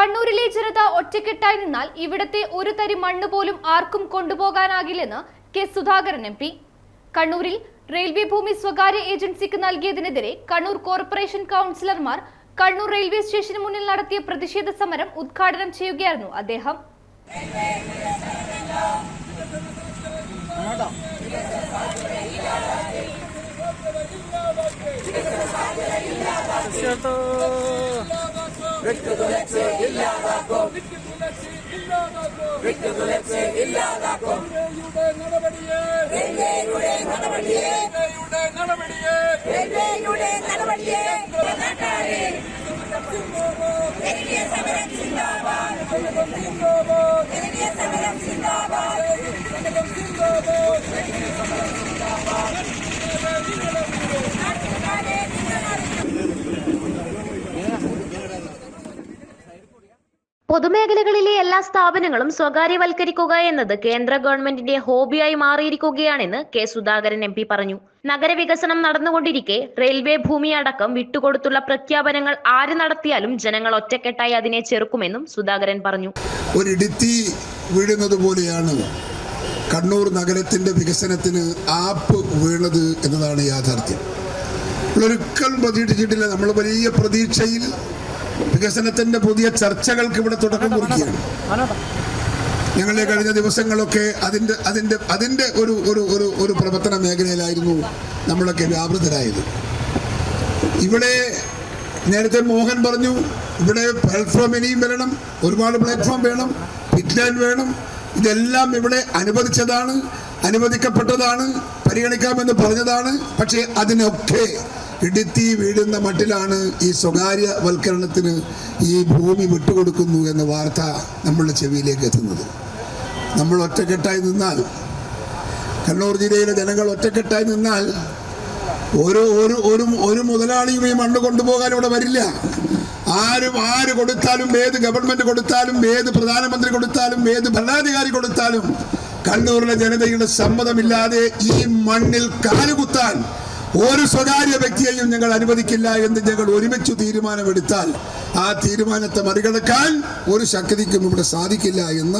കണ്ണൂരിലെ ജനത ഒറ്റക്കെട്ടായി നിന്നാൽ ഇവിടത്തെ ഒരു തരി മണ്ണ് പോലും ആർക്കും കൊണ്ടുപോകാനാകില്ലെന്ന് കെ സുധാകരൻ എം പി. കണ്ണൂരിൽ റെയിൽവേ ഭൂമി സ്വകാര്യ ഏജൻസിക്ക് നൽകിയതിനെതിരെ കണ്ണൂർ കോർപ്പറേഷൻ കൗൺസിലർമാർ കണ്ണൂർ റെയിൽവേ സ്റ്റേഷന് മുന്നിൽ നടത്തിയ പ്രതിഷേധ സമരം ഉദ്ഘാടനം ചെയ്യുകയായിരുന്നു അദ്ദേഹം. പൊതുമേഖലകളിലെ എല്ലാ സ്ഥാപനങ്ങളും സ്വകാര്യവൽക്കരിക്കുക എന്നത് കേന്ദ്ര ഗവൺമെന്റിന്റെ ഹോബിയായി മാറിയിരിക്കുകയാണെന്ന് കെ സുധാകരൻ എം പി പറഞ്ഞു. നഗരവികസനം നടന്നുകൊണ്ടിരിക്കെ റെയിൽവേ ഭൂമി അടക്കം വിട്ടുകൊടുത്തുള്ള പ്രഖ്യാപനങ്ങൾ ആര് നടത്തിയാലും ജനങ്ങൾ ഒറ്റക്കെട്ടായി അതിനെ ചെറുക്കുമെന്നും സുധാകരൻ പറഞ്ഞു. ഒരിടത്തി വീഴുന്നത് പോലെയാണ് കണ്ണൂർ നഗരത്തിന്റെ വികസനത്തിന് ആപ്പ് വീണത് എന്നതാണ് യാഥാർത്ഥ്യം. ഒരിക്കലും പ്രതീക്ഷിച്ചിട്ടില്ല. നമ്മൾ വലിയ പ്രതീക്ഷയിൽ വികസനത്തിന്റെ പുതിയ ചർച്ചകൾക്ക് ഇവിടെ തുടക്കം കുറിക്കുകയാണ്. ഞങ്ങളുടെ കഴിഞ്ഞ ദിവസങ്ങളൊക്കെ അതിന്റെ ഒരു പ്രവർത്തന മേഖലയിലായിരുന്നു നമ്മളൊക്കെ വ്യാപൃതരായത്. ഇവിടെ നേരത്തെ മോഹൻ പറഞ്ഞു, ഇവിടെ പ്ലാറ്റ്ഫോം ഇനിയും വരണം, ഒരുപാട് പ്ലാറ്റ്ഫോം വേണം, പിറ്റ് ലൈൻ വേണം. ഇതെല്ലാം ഇവിടെ അനുവദിച്ചതാണ്, അനുവദിക്കപ്പെട്ടതാണ്, പരിഗണിക്കാമെന്ന് പറഞ്ഞതാണ്. പക്ഷേ അതിനൊക്കെ ഇടുത്തി വീഴുന്ന മട്ടിലാണ് ഈ സ്വകാര്യവൽക്കരണത്തിന് ഈ ഭൂമി വിട്ടുകൊടുക്കുന്നു എന്ന വാർത്ത നമ്മളുടെ ചെവിയിലേക്ക് എത്തുന്നത്. നമ്മൾ ഒറ്റക്കെട്ടായി നിന്നാൽ, കണ്ണൂർ ജില്ലയിലെ ജനങ്ങൾ ഒറ്റക്കെട്ടായി നിന്നാൽ ഒരു മുതലാളിയും ഈ മണ്ണ് കൊണ്ടുപോകാൻ ഇവിടെ വരില്ല. ആര് കൊടുത്താലും, ഏത് ഗവൺമെന്റ് കൊടുത്താലും, ഏത് പ്രധാനമന്ത്രി കൊടുത്താലും, ഏത് ഭരണാധികാരി കൊടുത്താലും കണ്ണൂരിലെ ജനതയുടെ സമ്മതമില്ലാതെ ഈ മണ്ണിൽ കാലുകുത്താൻ ഒരു സ്വകാര്യ വ്യക്തിയെയും ഞങ്ങൾ അനുവദിക്കില്ല എന്ന് ഞങ്ങൾ ഒരുമിച്ച് തീരുമാനമെടുത്താൽ ആ തീരുമാനത്തെ മറികടക്കാൻ ഒരു ശക്തിക്കും ഇവിടെ സാധിക്കില്ല എന്ന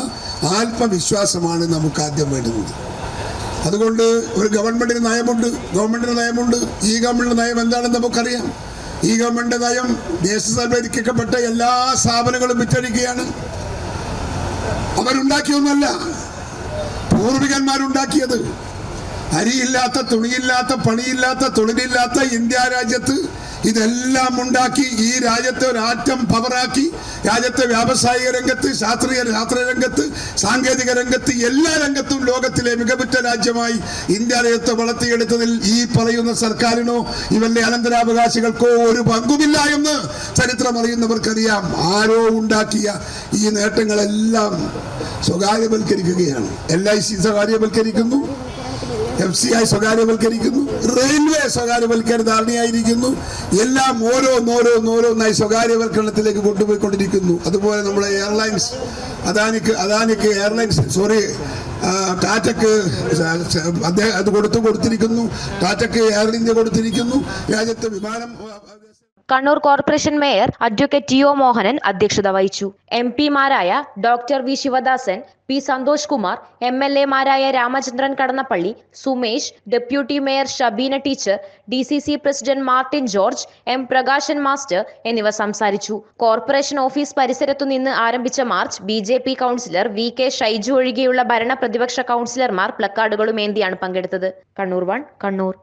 ആത്മവിശ്വാസമാണ് നമുക്ക് ആദ്യം വേണ്ടുന്നത്. അതുകൊണ്ട് ഒരു ഗവൺമെന്റിന് നയമുണ്ട്. ഈ ഗവൺമെന്റിന്റെ നയം എന്താണെന്ന് നമുക്കറിയാം. ഈ ഗവൺമെന്റ് നയം ദേശസാൽവദിക്കപ്പെട്ട എല്ലാ സ്ഥാപനങ്ങളും വിറ്റഴിക്കുകയാണ്. അവരുണ്ടാക്കിയൊന്നല്ല, പൂർവികന്മാരുണ്ടാക്കിയത്. അരിയില്ലാത്ത, തുണിയില്ലാത്ത, പണിയില്ലാത്ത, തൊഴിലില്ലാത്ത ഇന്ത്യ രാജ്യത്ത് ഇതെല്ലാം ഉണ്ടാക്കി ഈ രാജ്യത്തെ ഒരാറ്റം പവറാക്കി രാജ്യത്തെ വ്യാവസായിക രംഗത്ത്, ശാസ്ത്ര രംഗത്ത്, സാങ്കേതിക രംഗത്ത്, എല്ലാ രംഗത്തും ലോകത്തിലെ മികവുറ്റ രാജ്യമായി ഇന്ത്യ രാജ്യത്തെ വളർത്തിയെടുത്തതിൽ ഈ പറയുന്ന സർക്കാരിനോ ഇവരുടെ അനന്തരാവകാശികൾക്കോ ഒരു പങ്കുമില്ല എന്ന് ചരിത്രം അറിയുന്നവർക്കറിയാം. ആരോ ഉണ്ടാക്കിയ ഈ നേട്ടങ്ങളെല്ലാം സ്വകാര്യവൽക്കരിക്കുകയാണ്. LIC സ്വകാര്യവൽക്കരിക്കുന്നു, FCI സ്വകാര്യവൽക്കരിക്കുന്നു, റെയിൽവേ സ്വകാര്യവൽക്കരണായിരിക്കുന്നു. എല്ലാം ഓരോന്നായി സ്വകാര്യവൽക്കരണത്തിലേക്ക് കൊണ്ടുപോയിക്കൊണ്ടിരിക്കുന്നു. അതുപോലെ നമ്മളെ എയർലൈൻസ്, അദാനിക്ക് എയർലൈൻസ്, ടാറ്റക്ക് അത് കൊടുത്തിരിക്കുന്നു, ടാറ്റക്ക് എയർ ഇന്ത്യ കൊടുത്തിരിക്കുന്നു. രാജ്യത്തെ വിമാനം. Kannur corporation mayor advocate T. O അധ്യക്ഷത വഹിച്ചു. MP-മാരായ doctor V. Sivadasan, P. Santhosh Kumar, MLA-മാരായ Ramachandran Kadannappally, Sumesh, deputy mayor Shabeena teacher, DCC president Martin George, M. Prakashan master എന്നിവർ സംസാരിച്ചു. കോർപ്പറേഷൻ ഓഫീസ് പരിസരത്തു നിന്ന് ആരംഭിച്ച march BJP councillor VK Shaiju ഒഴികെയുള്ള ഭരണ പ്രതിപക്ഷ കൗൺസിലർമാർ പ്ലക്കാർഡുകളുമേന്തിയാണ് പങ്കെടുത്തത്. കണ്ണൂർ 1 കണ്ണൂർ.